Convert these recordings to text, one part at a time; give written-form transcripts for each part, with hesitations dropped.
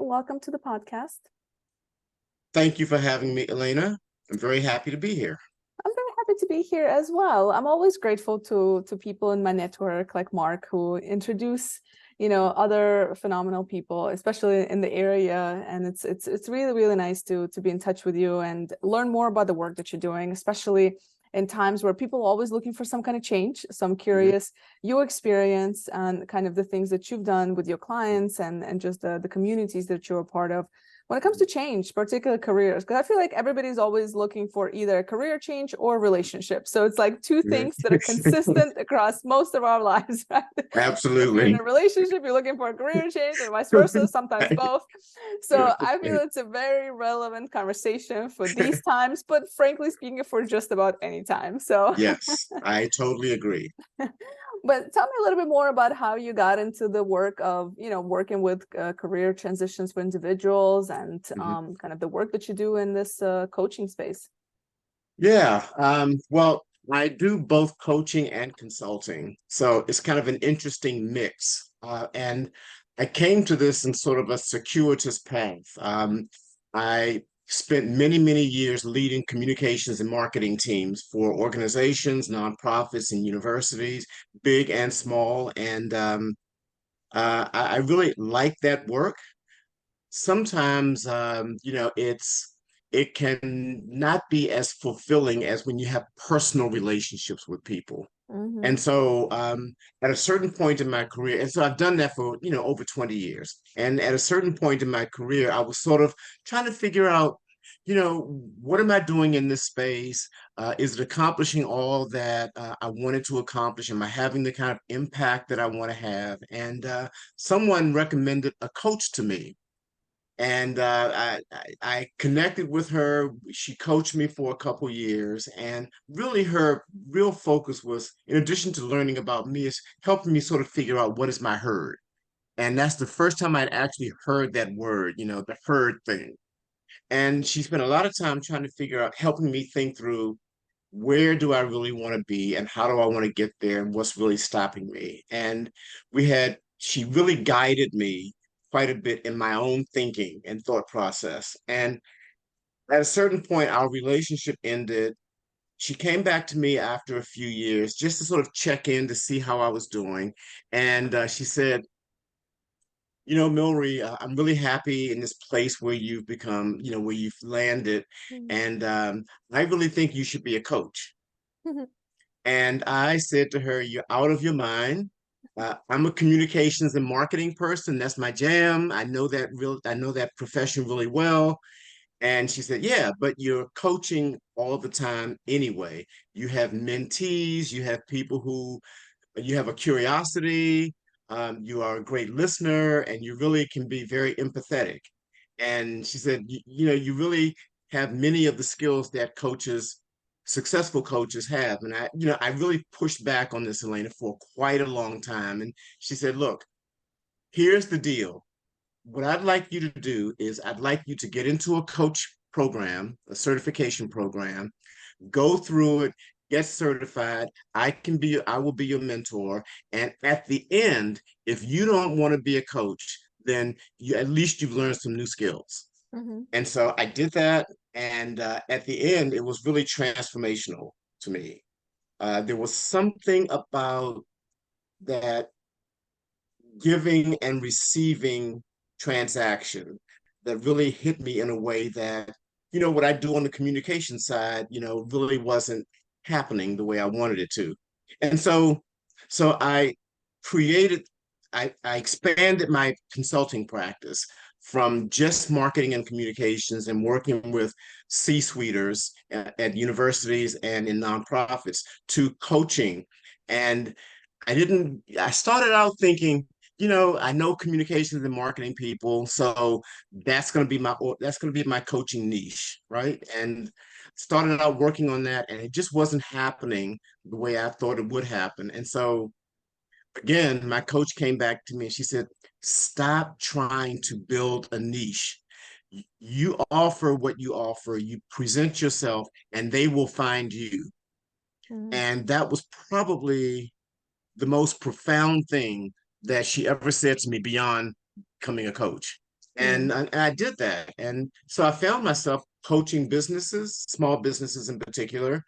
Welcome to the podcast. Thank you for having me, Elena. I'm very happy to be here. I'm very happy to be here as well. I'm always grateful to people in my network like Mark who introduce, other phenomenal people, especially in the area. And it's really, really nice to be in touch with you and learn more about the work that you're doing, especially in times where people are always looking for some kind of change. So I'm curious your experience and kind of the things that you've done with your clients and just the communities that you're a part of when it comes to change, particular careers, because I feel like everybody's always looking for either a career change or relationship. So it's like two things that are consistent across most of our lives, right? If you're in Absolutely. a relationship, you're looking for a career change or vice versa, sometimes both. So I feel it's a very relevant conversation for these times, but frankly speaking, for just about any time. So Yes, I totally agree. but tell me a little bit more about how you got into the work of, working with career transitions for individuals and Mhm. kind of the work that you do in this coaching space. Yeah, well, I do both coaching and consulting, so it's kind of an interesting mix. And I came to this in sort of a circuitous path. I spent many, many years leading communications and marketing teams for organizations, nonprofits, and universities, big and small. And I really like that work. Sometimes it can not be as fulfilling as when you have personal relationships with people. Mm-hmm. And so at a certain point in my career, and so I've done that for, over 20 years. And at a certain point in my career, I was sort of trying to figure out, what am I doing in this space? Is it accomplishing all that I wanted to accomplish? Am I having the kind of impact that I want to have? And someone recommended a coach to me, and I connected with her. She coached me for a couple years, and really her real focus was, in addition to learning about me, is helping me sort of figure out what is my herd. And that's the first time I'd actually heard that word, the herd thing. And she spent a lot of time trying to figure out, helping me think through, where do I really want to be and how do I want to get there and what's really stopping me. And she really guided me quite a bit in my own thinking and thought process. And at a certain point, our relationship ended. She came back to me after a few years just to sort of check in to see how I was doing. And she said, Millree, I'm really happy in this place where you've become, where you've landed. And I really think you should be a coach. And I said to her, "You're out of your mind. I'm a communications and marketing person. That's my jam. I know that profession really well." And she said, "Yeah, but you're coaching all the time anyway. You have mentees, you have people who you have a curiosity, you are a great listener, and you really can be very empathetic." And she said, you really have many of the skills that successful coaches have." And I really pushed back on this, Elena, for quite a long time. And she said, "Look, here's the deal. What I'd like you to do is I'd like you to get into a coach program, a certification program, go through it, get certified. I will be your mentor. And at the end, if you don't want to be a coach, then at least you've learned some new skills." Mm-hmm. And so I did that. And at the end, it was really transformational to me. There was something about that giving and receiving transaction that really hit me in a way that, what I do on the communication side, really wasn't happening the way I wanted it to. And so created, I expanded my consulting practice from just marketing and communications and working with C-suiters at universities and in nonprofits to coaching. And I started out thinking, I know communications and marketing people, so that's going to be my coaching niche, right? And started out working on that, and it just wasn't happening the way I thought it would happen. And so again, my coach came back to me and she said, "Stop trying to build a niche. You offer what you offer, you present yourself, and they will find you." Mm-hmm. And that was probably the most profound thing that she ever said to me beyond becoming a coach. Mm, And I did that. And so I found myself coaching businesses, small businesses in particular,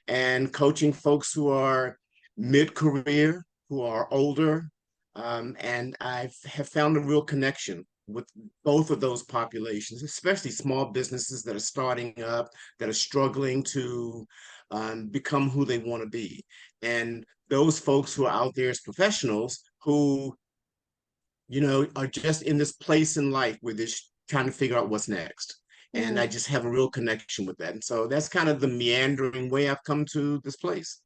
and coaching folks who are mid-career, who are older. And I have found a real connection with both of those populations, especially small businesses that are starting up, that are struggling to become who they want to be. And those folks who are out there as professionals who, are just in this place in life where they're trying to figure out what's next. And I mm. just have a real connection with that. And so that's kind of the meandering way I've come to this place.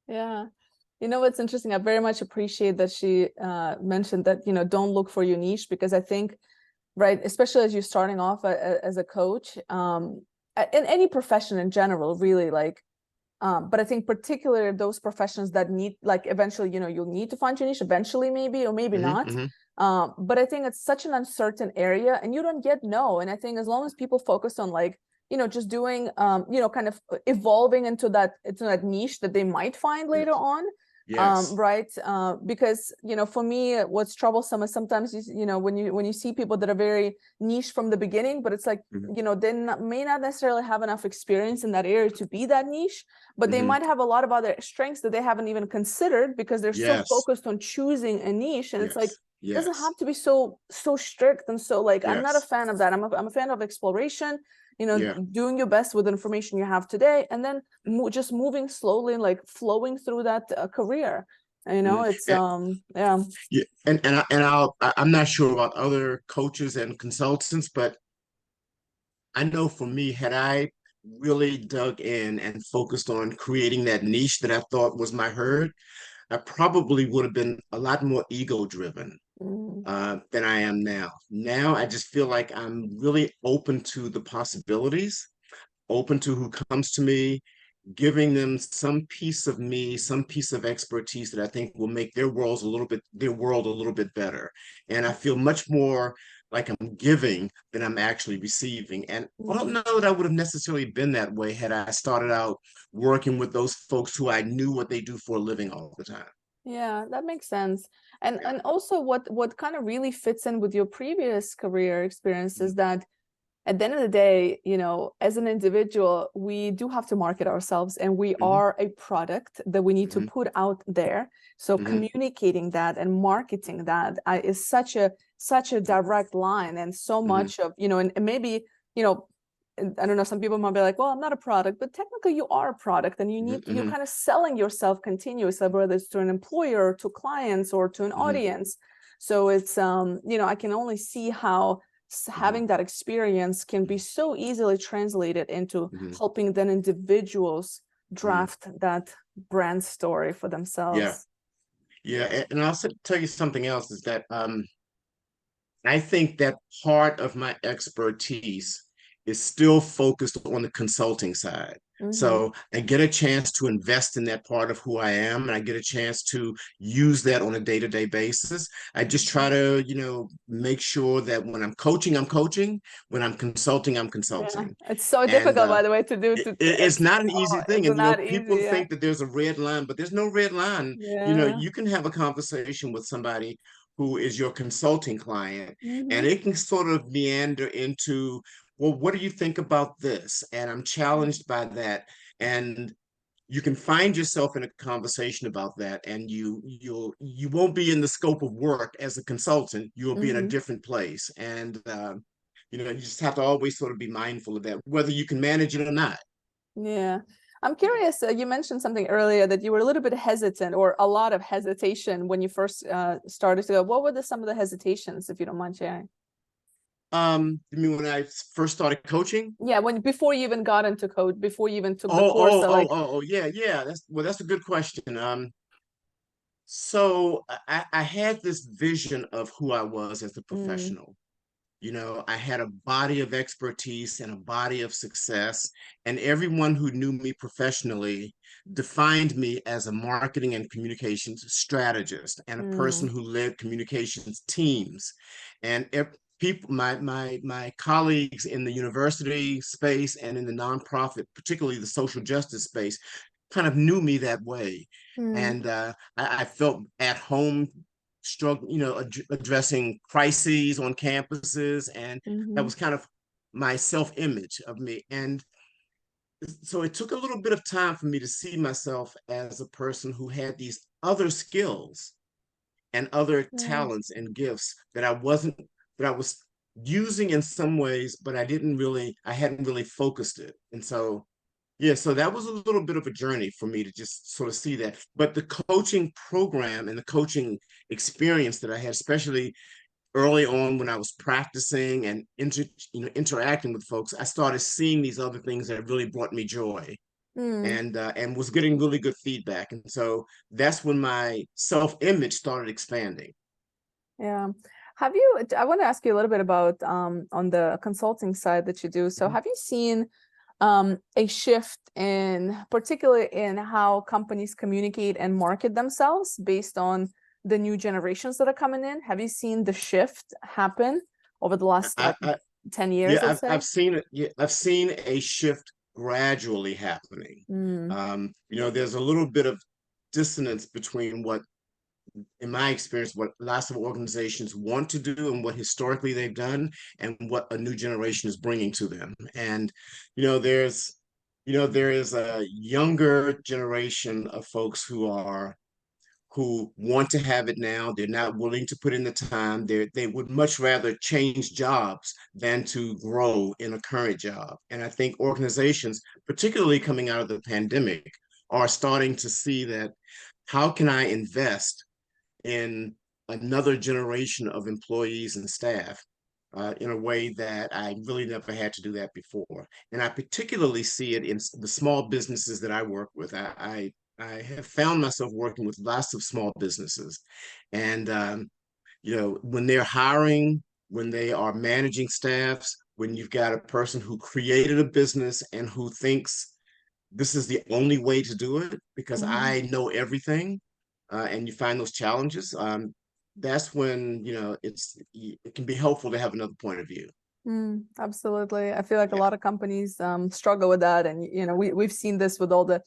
Yeah. You know what's interesting? I very much appreciate that she mentioned that, don't look for your niche, because I think, right, especially as you're starting off as a coach, in any profession in general, really, like, but I think particularly those professions that need, like, eventually, you'll need to find your niche eventually, maybe, or maybe Hmm, not. hmm. But I think it's such an uncertain area, and you don't yet know. And I think as long as people focus on, like, just doing, kind of evolving into that niche that they might find later Yes. on, Yes. right? Because for me, what's troublesome is sometimes when you see people that are very niche from the beginning, but it's like, Hmm, they may not necessarily have enough experience in that area to be that niche, but they hmm. might have a lot of other strengths that they haven't even considered, because they're so Yes. focused on choosing a niche. And it's like, Yes. doesn't Yes. have to be so strict. And so, like, I'm not a Yes. fan of that. I'm a fan of exploration, Yeah. doing your best with the information you have today, and then just moving slowly and, like, flowing through that career. Mm. It's yeah. Yeah. I'm not sure about other coaches and consultants, but I know for me, had I really dug in and focused on creating that niche that I thought was my herd, I probably would have been a lot more ego driven Mm, than I am now. Now I just feel like I'm really open to the possibilities, open to who comes to me, giving them some piece of me, some piece of expertise that I think will make their world a little bit better. And I feel much more like I'm giving than I'm actually receiving. And I don't mm. know that I would have necessarily been that way had I started out working with those folks who I knew what they do for a living all the time. Yeah, that makes sense. And Yeah. and also, what kind of really fits in with your previous career experience is that at the end of the day, as an individual, we do have to market ourselves, and we Mm-hmm, are a product that we need to mm-hmm, put out there. So mm-hmm, communicating that and marketing that is such a direct line, and so mm-hmm, much of, and maybe, you know, I don't know, some people might be like, well, I'm not a product, but technically you are a product, and you're mm-hmm, kind of selling yourself continuously, whether it's to an employer, to clients, or to an mm-hmm, audience. So it's, I can only see how mm-hmm, having that experience can be so easily translated into mm-hmm, helping then individuals mm-hmm. draft that brand story for Yeah. themselves. Yeah. And I'll tell you something else is that I think that part of my expertise is still focused on the consulting side. Mm-hmm. So I get a chance to invest in that part of who I am, and I get a chance to use that on a day-to-day basis. I just try to, make sure that when I'm coaching, I'm coaching. When I'm consulting, I'm Yeah, consulting. it's so And difficult, by the way, to do. it's not an easy thing. It's And, not people easy. Yeah. think that there's a red line, but there's no red line. Yeah. You can have a conversation with somebody who is your consulting client, and Mm-hmm. it can sort of meander into, well, what do you think about this? And I'm challenged by that. And you can find yourself in a conversation about that, and you won't be in the scope of work as a consultant. You'll be in a Mm-hmm. different place. And you just have to always sort of be mindful of that, whether you can manage it or not. Yeah. I'm Yeah. curious, you mentioned something earlier that you were a little bit hesitant, or a lot of hesitation, when you first started to go. What were some of the hesitations, if you don't mind sharing? You mean when I first started coaching? Yeah, before you even got into code, before you even took the Oh, course, oh, so, oh, like, oh, oh, yeah, yeah. That's a good question. So I had this vision of who I was as a mm, professional. I had a body of expertise and a body of success, and everyone who knew me professionally defined me as a marketing and communications strategist and a person mm, who led communications teams. And people, my colleagues in the university space and in the nonprofit, particularly the social justice space, kind of knew me that way. mm, And I felt at home struggle, addressing crises on campuses, and that Hmm. was kind of my self-image of me. And so it took a little bit of time for me to see myself as a person who had these other skills and other Yeah. talents and gifts that I was using in some ways, but I hadn't really focused it. And so, yeah, so that was a little bit of a journey for me to just sort of see that. But the coaching program and the coaching experience that I had, especially early on when I was practicing and interacting with folks, I started seeing these other things that really brought me joy, Mm. and was getting really good feedback. And so that's when my self-image started expanding. Yeah. Have you, I want to ask you a little bit about on the consulting side that you do. So Mhm. have you seen a shift in particularly in how companies communicate and market themselves based on the new generations that are coming in? Have you seen the shift happen over the last I, like I 10 years, yeah, let's say? I've seen it. Yeah, I've seen a shift gradually happening. Mm. There's a little bit of dissonance between what, in my experience, what lots of organizations want to do and what historically they've done, and what a new generation is bringing to them. And you know, there's, there is a younger generation of folks who want to have it now. They're not willing to put in the time. They would much rather change jobs than to grow in a current job. And I think organizations, particularly coming out of the pandemic, are starting to see that, how can I invest in another generation of employees and staff in a way that I really never had to do that before. And I particularly see it in the small businesses that I work with. I have found myself working with lots of small businesses, and when they're hiring, when they are managing staffs, when you've got a person who created a business and who thinks this is the only way to do it because Mhm. I know everything, and you find those challenges, that's when it can be helpful to have another point of view. Absolutely. I feel like a Yeah. lot of companies struggle with that. And, we've seen this with all the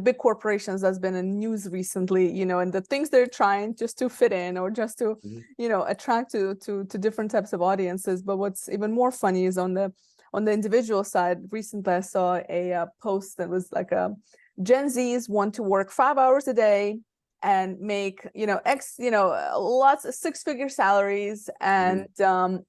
big corporations that's been in news recently, and the things they're trying just to fit in or just to, Mhm. attract to different types of audiences. But what's even more funny is on the individual side. Recently, I saw a post that was like Gen Zs want to work 5 hours a day and make lots of six-figure salaries, Mhm.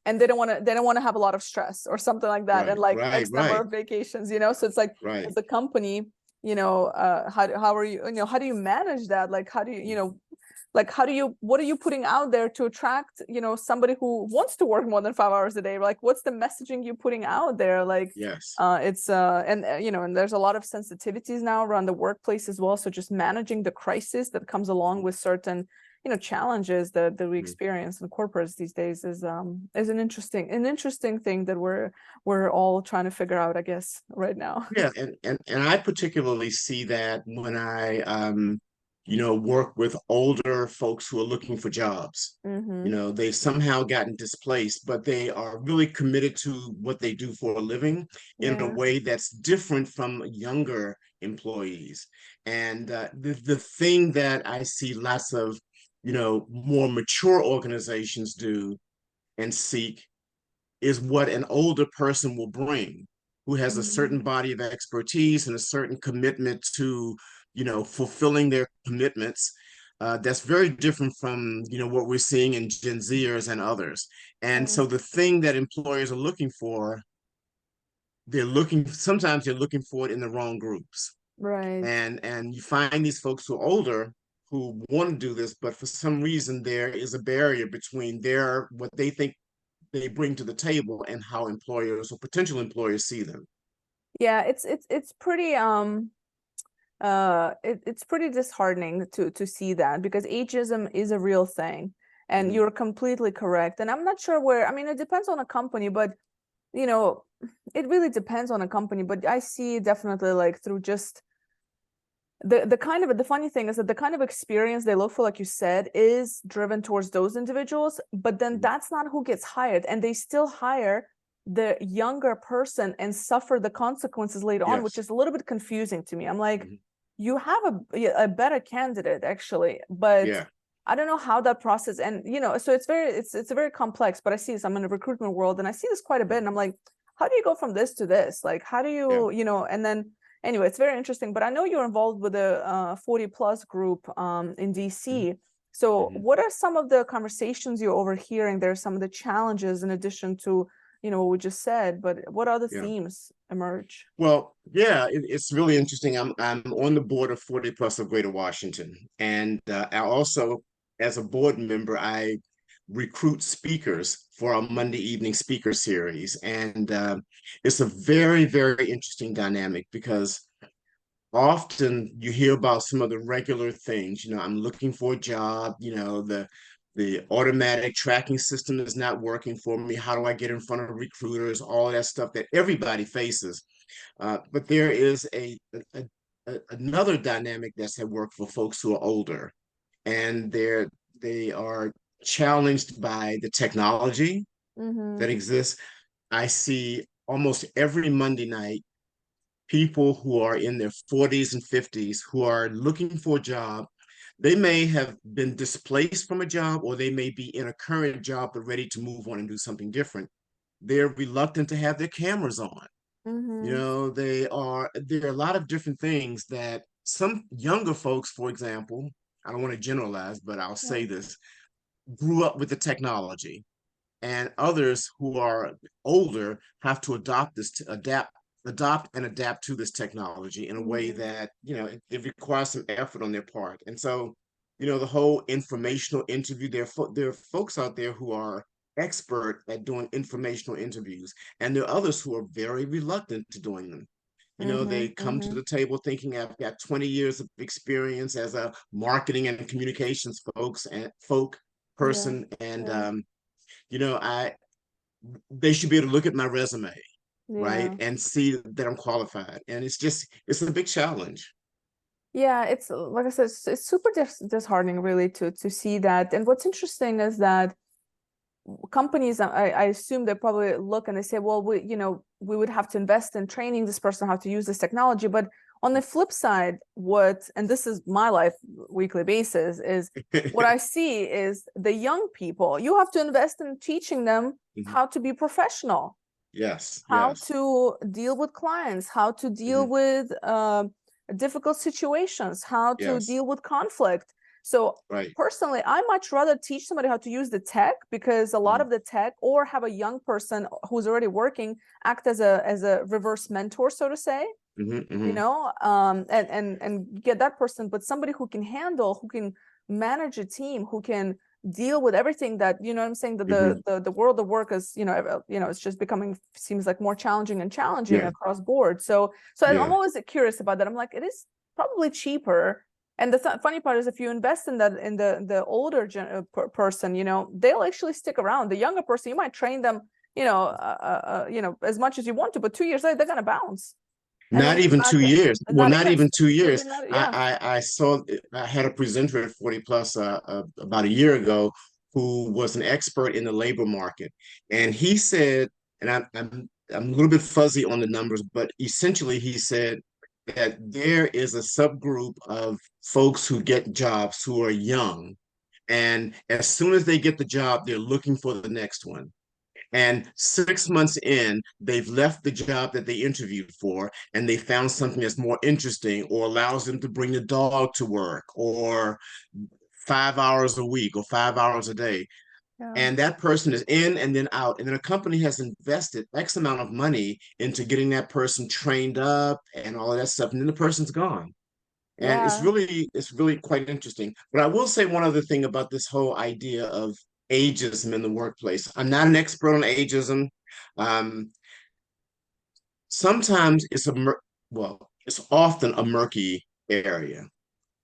and they don't want to have a lot of stress or something like that, and Right, like right, X number right, of vacations, so it's like, right. as a company, how are you, how do you manage that, like how do you, like what are you putting out there to attract somebody who wants to work more than 5 hours a day? Like, what's the messaging you're putting out there? Like, Yes. it's and there's a lot of sensitivities now around the workplace as well, so just managing the crisis that comes along Mhm. with certain challenges that we Mhm. experience in corporates these days is an interesting thing that we're all trying to figure out, I guess, right now. Yeah, and I particularly see that when I work with older folks who are looking for jobs. Mm-hmm. They've somehow gotten displaced, but they are really committed to what they do for a living in a Yeah. way that's different from younger employees. And the thing that I see lots of, more mature organizations do and seek is what an older person will bring, who has a certain Mm-hmm. body of expertise and a certain commitment to, fulfilling their commitments. That's very different from, what we're seeing in Gen Zers and others. And Yeah. so the thing that employers are looking for, sometimes they're looking for it in the wrong groups. Right. And you find these folks who are older who want to do this, but for some reason there is a barrier between what they think they bring to the table and how employers or potential employers see them. Yeah, it's pretty it's pretty disheartening to see that, because ageism is a real thing, and Mhm. you're completely correct. And I'm not sure where, I mean, it depends on a company, but you know it really depends on a company. But I see definitely, like, through just the kind of, the funny thing is that the kind of experience they look for, like you said, is driven towards those individuals, but then Mhm. that's not who gets hired, and they still hire the younger person and suffer the consequences later on, which Yes. is a little bit confusing to me. I'm like, Mhm. you have a better candidate actually, but Yeah. I don't know how that process, and so it's a very complex, but I see this, I'm in the recruitment world and I see this quite a bit, and I'm like, how do you go from this to this? Like, how do Yeah. you, and then anyway, it's very interesting. But I know you're involved with a 40 plus group in Mhm. DC. So Mhm. what are some of the conversations you're overhearing there, some of the challenges in addition to, what we just said, but what other Yeah. themes emerge? Well, yeah, it's really interesting. I'm on the board of 40 Plus of Greater Washington, and I also, as a board member, I recruit speakers for our Monday evening speaker series, and it's a very, very interesting dynamic because often you hear about some of the regular things. I'm looking for a job. The automatic tracking system is not working for me. How do I get in front of recruiters? All of that stuff that everybody faces. But there is another dynamic that's at work for folks who are older, and they are challenged by the technology Mm-hmm. that exists. I see almost every Monday night people who are in their 40s and 50s who are looking for a job. They may have been displaced from a job, or they may be in a current job but ready to move on and do something different. They're reluctant to have their cameras on. Mm-hmm. There are a lot of different things that some younger folks, for example, I don't want to generalize, but I'll Yeah. say this, grew up with the technology, and others who are older have to adopt and adapt to this technology in a way Mm-hmm. that it requires some effort on their part. And so, the whole informational interview, there are folks out there who are expert at doing informational interviews, and there are others who are very reluctant to doing them. Mm-hmm. They come to Mm-hmm. the table thinking, I've got 20 years of experience as a marketing and communications folk Yeah. person, and Yeah. I they should be able to look at my resume, right, Yeah. and see that I'm qualified. And it's a big challenge. Yeah, it's like I said, it's super disheartening really to see that. And what's interesting is that companies, I assume they probably look and they say, well, we would have to invest in training this person how to use this technology. But on the flip side, and this is my life weekly basis, is what I see is the young people, you have to invest in teaching them how to be professional, Yes, how yes. to deal with clients, how to deal Mhm. with difficult situations, how to Yes, deal with conflict. So right. personally, I much rather teach somebody how to use the tech, because a lot Mhm. of the tech, or have a young person who's already working act as a reverse mentor, so to say, Mhm. Mhm. and get that person, but somebody who can manage a team, who can deal with everything that, what I'm saying, that Mhm. the world of work is, it's just becoming, seems like more challenging and challenging Yeah, across board. So I'm yeah. always curious about that. I'm like, it is probably cheaper. And the funny part is, if you invest in that, in the older person, they'll actually stick around. The younger person, you might train them, as much as you want to, but 2 years later they're gonna bounce, and then Not they're even back. 2 years. Well, Not not even, even two maybe years. not. Yeah. I saw, I had a presenter at 40 Plus about a year ago who was an expert in the labor market. And he said, and I'm a little bit fuzzy on the numbers, but essentially he said that there is a subgroup of folks who get jobs who are young. And as soon as they get the job, they're looking for the next one. And 6 months in, they've left the job that they interviewed for, and they found something that's more interesting, or allows them to bring the dog to work, or 5 hours a week, or 5 hours a day. Yeah. And that person is in and then out. And then a company has invested X amount of money into getting that person trained up and all of that stuff. And then the person's gone. And Yeah. it's really quite interesting. But I will say one other thing about this whole idea of ageism in the workplace. I'm not an expert on ageism. Um, Sometimes it's often a murky area,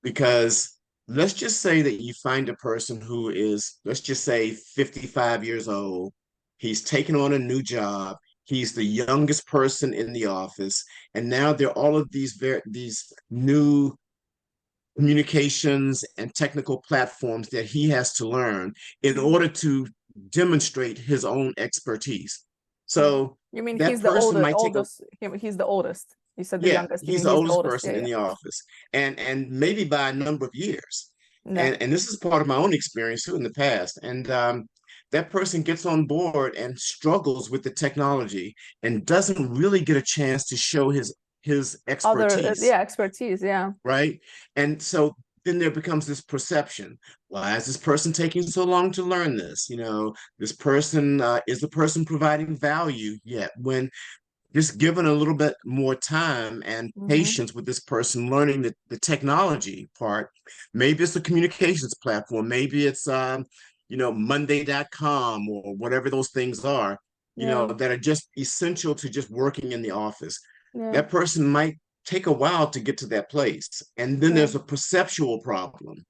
because let's just say that you find a person who is, let's just say, 55 years old. He's taken on a new job. He's the youngest person in the office, and now there are all of these new communications and technical platforms that he has to learn in order to demonstrate his own expertise. Mhm. So You mean that he's the person might take a oldest? He's the oldest. You said the yeah, youngest. You he's mean the he's the oldest oldest? Yeah, person in yeah. the office, and maybe by a number of years. No. And this is part of my own experience too in the past. And that person gets on board and struggles with the technology and doesn't really get a chance to show his Other, expertise, yeah, expertise. Yeah. right? And so then there becomes this perception. Why is this person taking so long to learn this? You know, this person is the person providing value yet? When just given a little bit more time and Hmm. patience with this person learning the technology part, maybe it's a communications platform, maybe it's Monday.com or whatever those things are, Yeah. that are just essential to just working in the office. Yeah. That person might take a while to get to that place. And then Yeah. there's a perceptual problem.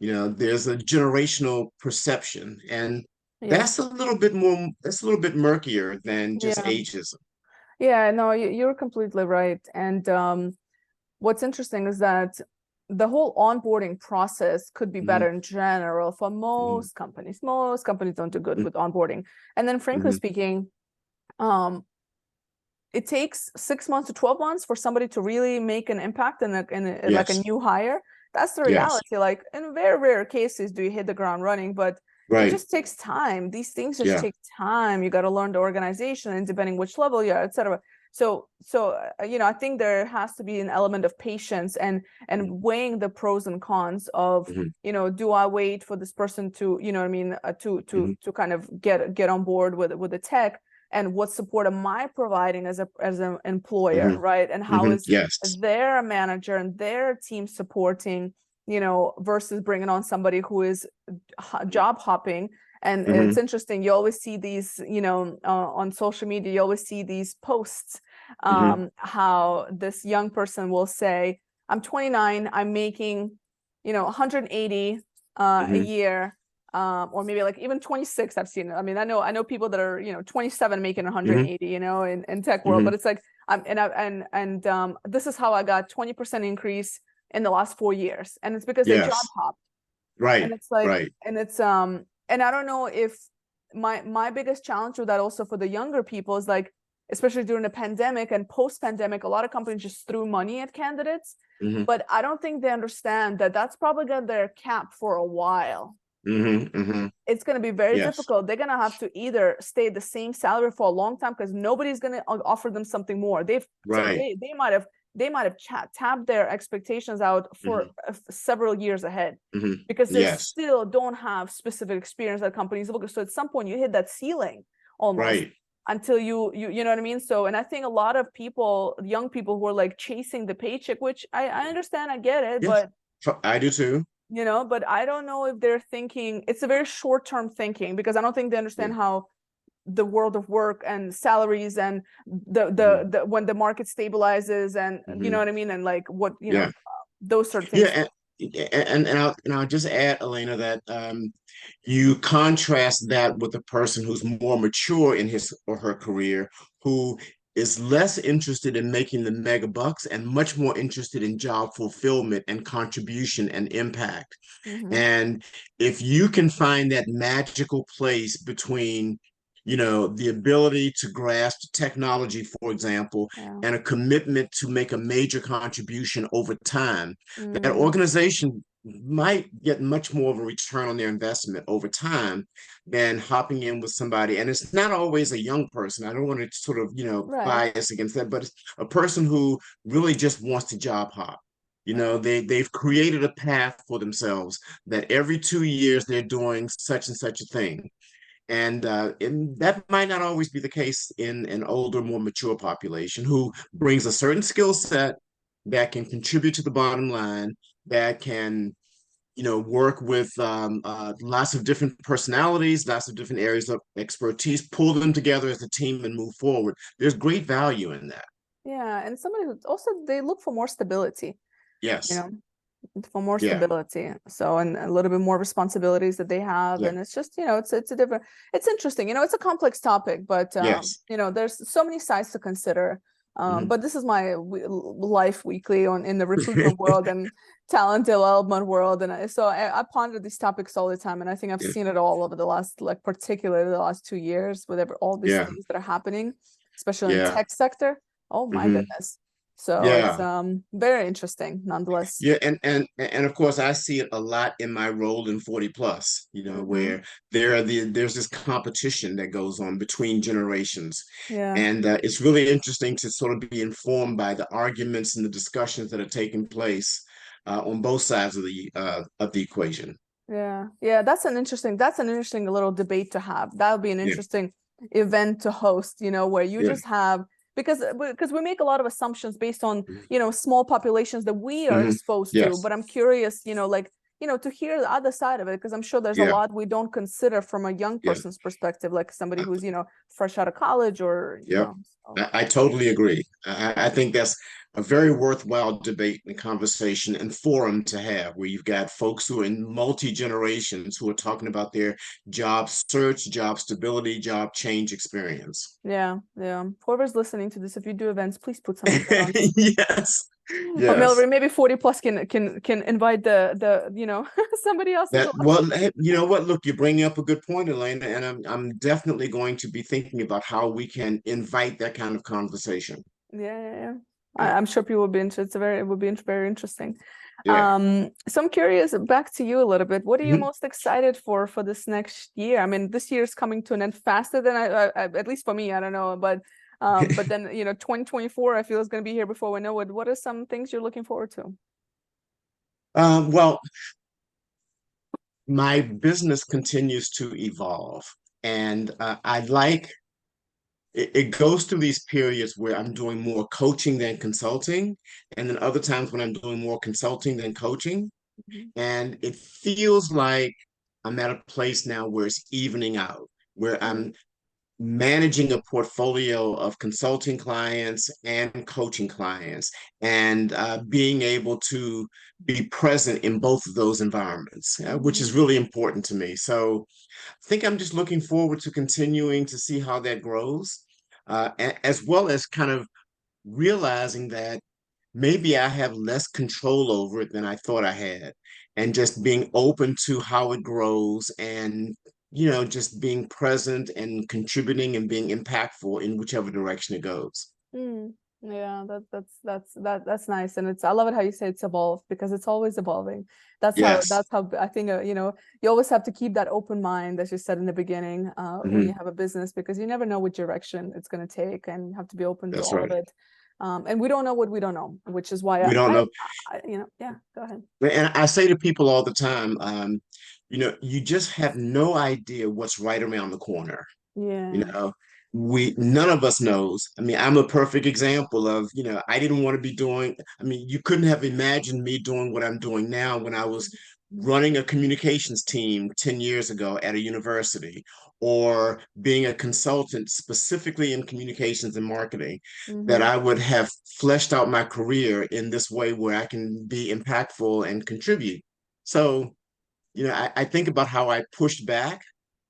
There's a generational perception. And Yes. that's a little bit murkier than just Yeah. ageism. Yeah, no, you're completely right. And what's interesting is that the whole onboarding process could be Mhm, better in general for mhm, most companies. Most companies don't do good mhm, with onboarding. And then frankly mhm. speaking, um, it takes 6 months to 12 months for somebody to really make an impact in like a Yes, new hire. That's the yes, reality. Like in very rare cases do you hit the ground running, but it right. just takes time. These things just Yeah. take time. You got to learn the organization and depending which level you are, etc. So I think there has to be an element of patience and Mhm, weighing the pros and cons of, mhm, do I wait for this person to, you know what I mean, mhm, to kind of get on board with the tech, and what support am I providing as an employer, mhm, right? And how mhm. is Yes. their manager and their team supporting, versus bringing on somebody who is job hopping. And it's Mhm, interesting, you always see these, on social media, you always see these posts, mhm, how this young person will say, I'm 29, I'm making, 180 a mhm, year, or maybe like even 26. I've seen it. I mean, I know people that are 27 making mhm, 180, in tech world, but mhm. it's like this is how I got 20% increase in the last 4 years, and it's because they job Yes. hopped. And Right. it's like, Right. and I don't know if my biggest challenge with that also for the younger people is like, especially during the pandemic and post-pandemic, a lot of companies just threw money at candidates, Mhm, but I don't think they understand that that's probably got their cap for a while. mhm, mhm. It's going to be very Yes. difficult. They're going to have to either stay the same salary for a long time because nobody's going to offer them something more. Right. They might have tapped their expectations out for Mhm, several years ahead mhm. because they Yes. still don't have specific experience that companies look at. So at some point you hit that ceiling almost Right. until you know what I mean? So, and I think a lot of people, young people who are like chasing the paycheck, which I understand, I get it, Yes. but I do too. but I don't know if they're thinking, it's a very short-term thinking because I don't think they Yeah. understand how the world of work and salaries and Mhm, the when the market stabilizes and you know mhm. what I mean, and like what Yeah. those sort of Yeah. things. And I'll just add, Elena, that you contrast that with a person who's more mature in his or her career, who is less interested in making the mega bucks and much more interested in job fulfillment and contribution and impact. Hmm. And if you can find that magical place between, the ability to grasp technology, for example, Yeah. and a commitment to make a major contribution over time, that Mm. organization might get much more of a return on their investment over time than hopping in with somebody. And it's not always a young person. I don't want to sort of, Right. bias against that, but it's a person who really just wants to job hop. They've created a path for themselves that every 2 years they're doing such and such a thing. And that might not always be the case in an older, more mature population who brings a certain skill set that can contribute to the bottom line, that can, work with lots of different personalities, lots of different areas of expertise, pull them together as a team and move forward. There's great value in that. Yeah, and somebody who also, they look for more stability, you Yes. know for more Yeah. stability, so, and a little bit more responsibilities that they have, Yeah. and it's just, it's a different, it's interesting, it's a complex topic, but Yes. there's so many sides to consider. Mhm. But this is my life weekly in the recruitment world and talent development world, and I ponder these topics all the time, and I think I've Yeah. seen it all over the last, like particularly the last 2 years with all these Yeah. things that are happening, especially in Yeah. tech sector. Oh my Mhm. goodness. So it's Yeah. very interesting nonetheless. Yeah, and of course I see it a lot in my role in 40 plus, Hmm. where there's this competition that goes on between generations. Yeah. And it's really interesting to sort of be informed by the arguments and the discussions that are taking place on both sides of the equation. Yeah, yeah, that's an interesting little debate to have. That would be an Yeah, interesting event to host, where you yeah. just have because we make a lot of assumptions based on, small populations that we are Hmm. exposed to. Yes. But I'm curious, like, to hear the other side of it, because I'm sure there's a Yeah. lot we don't consider from a young Yeah. person's perspective, like somebody I- who's, fresh out of college or, Yep. so. I totally agree. I think that's a very worthwhile debate and conversation and forum to have where you've got folks who are in multi-generations who are talking about their job search, job stability, job change experience. Yeah, yeah. Whoever's listening to this, if you do events, please put some of that on. Yes. Or Yes. Millree, maybe 40 plus can invite the somebody else as That well. well, hey, you know what? Look, you're bringing up a good point, Elena, and I'm definitely going to be thinking about how we can invite that kind of conversation. Yeah, yeah, yeah. Yeah. I'm sure people will be interested. It would be very interesting. Yeah. So I'm curious, back to you a little bit. What are you Mhm. most excited for this next year? I mean, this year is coming to an end faster than at least for me, I don't know, but then 2024, I feel is going to be here before we know it. What are some things you're looking forward to? Well, my business continues to evolve, and I like it goes through these periods where I'm doing more coaching than consulting, and then other times when I'm doing more consulting than coaching. Mhm. And it feels like I'm at a place now where it's evening out, where Mm, I'm managing a portfolio of consulting clients and coaching clients, and being able to be present in both of those environments, which mhm, is really important to me. So I think I'm just looking forward to continuing to see how that grows, as well as kind of realizing that maybe I have less control over it than I thought I had, and just being open to how it grows and, just being present and contributing and being impactful in whichever direction it goes. mm. Yeah, that's nice, and I love it how you say it's evolved because it's always evolving. Yes. That's how I think you always have to keep that open mind, as you said in the beginning, when you Hmm. have a business, because you never know which direction it's going to take, and you have to be open to That's all of right. it. And we don't know what we don't know, which is why We don't know. yeah, go ahead. And I say to people all the time, you just have no idea what's right around the corner. You Yeah. know, none of us knows. I mean, I'm a perfect example of, I didn't want to be doing, I mean, you couldn't have imagined me doing what I'm doing now when I was running a communications team 10 years ago at a university, or being a consultant specifically in communications and marketing, that Mm-hmm. I would have fleshed out my career in this way where I can be impactful and contribute. So, I think about how I pushed back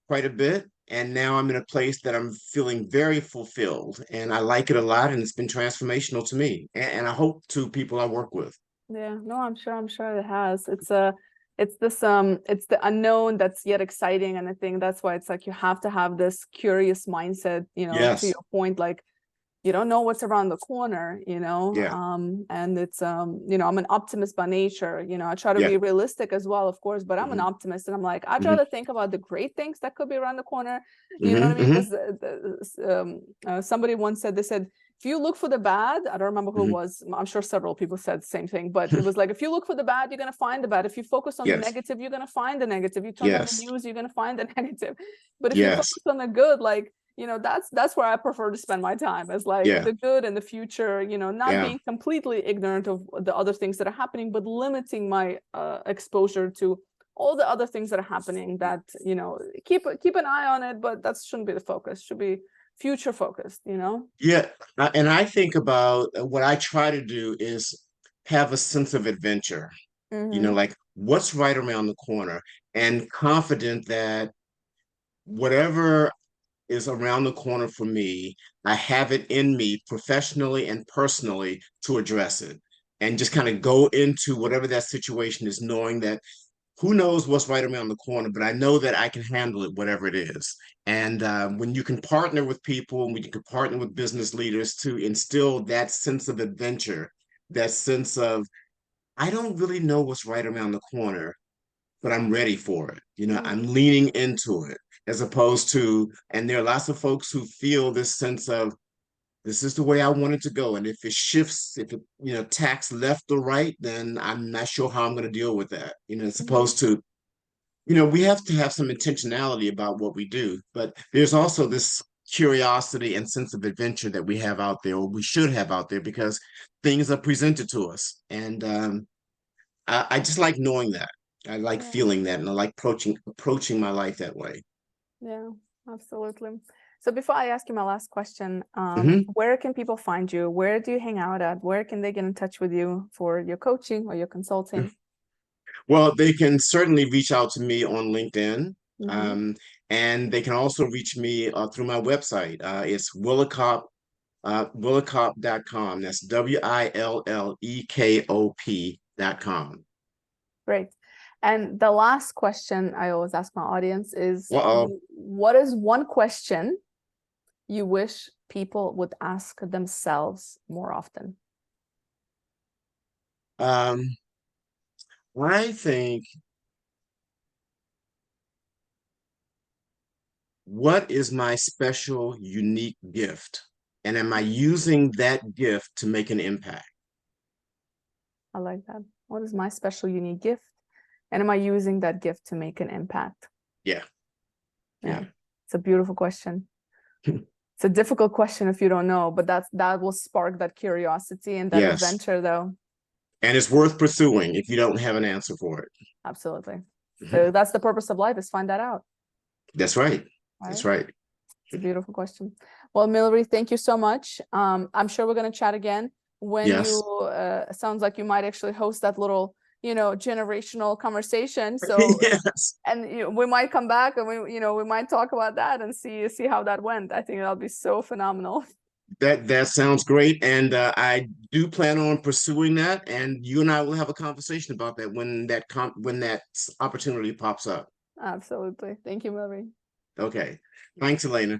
quite a bit. And now I'm in a place that I'm feeling very fulfilled, and I like it a lot. And it's been transformational to me, and I hope to people I work with. Yeah, no, I'm sure it has. It's the unknown that's yet exciting. And I think that's why it's like you have to have this curious mindset, to Yes. your point, like you don't know what's around the corner, Yeah. and it's I'm an optimist by nature. I try to Yeah. be realistic as well, of course, but I'm an Hmm. optimist, and I'm like, I'd Hmm. rather think about the great things that could be around the corner. You know what I Hmm. mean? Hmm. Because somebody once said, they said, if you look for the bad, I don't remember who it Hmm. was. I'm sure several people said the same thing, but it was like, if you look for the bad, you're gonna find the bad. If you focus on the Yes. negative, you're gonna find the negative. You turn on the Yes. news, you're gonna find the negative. But if you Yes. focus on the good, like that's where I prefer to spend my time, as like Yeah. the good and the future, not Yeah. being completely ignorant of the other things that are happening, but limiting my exposure to all the other things that are happening, that keep an eye on it, but that shouldn't be the focus. Should be future focused. Yeah. And I think about what I try to do is have a sense of adventure, Mm-hmm. like what's right around the corner, and confident that whatever is around the corner for me, I have it in me professionally and personally to address it, and just kind of go into whatever that situation is, knowing that who knows what's right around the corner, but I know that I can handle it, whatever it is. And when you can partner with people, when you can partner with business leaders to instill that sense of adventure, that sense of, I don't really know what's right around the corner, but I'm ready for it. You know, Mm, I'm leaning into it as opposed to, and there are lots of folks who feel this sense of, this is the way I want it to go. And if it shifts, if it, tacks left or right, then I'm not sure how I'm going to deal with that. As mhm. opposed to, we have to have some intentionality about what we do, but there's also this curiosity and sense of adventure that we have out there, or we should have out there, because things are presented to us. And I just like knowing that. I like Yeah, feeling that, and I like approaching my life that way. yeah, absolutely. So before I ask you my last question, Mhm. where can people find you? Where do you hang out at? Where can they get in touch with you for your coaching or your consulting? Well, they can certainly reach out to me on LinkedIn. Hmm. Um, and they can also reach me through my website. It's Willekop.com. That's Willekop.com. Great. And the last question I always ask my audience is, Uh-oh. what is one question you wish people would ask themselves more often? Um, I think, what is my special, unique gift? And am I using that gift to make an impact? I like that. What is my special, unique gift? And am I using that gift to make an impact? Yeah, Yeah, yeah. it's a beautiful question. It's a difficult question if you don't know, but that will spark that curiosity and that Yes. adventure, though. And it's worth pursuing if you don't have an answer for it. Absolutely. Mhm. So that's the purpose of life, is find that out, That's right. right? That's right. It's a beautiful question. Well, Millree, thank you so much. I'm sure we're going to chat again when you, Yes. sounds like you might actually host that little, generational conversation. So, Yes. and we might come back and we might talk about that and see how that went. I think that'll be so phenomenal. That sounds great. And I do plan on pursuing that. And you and I will have a conversation about that when that opportunity pops up. Absolutely. Thank you, Millree. Okay. Thanks, Elena.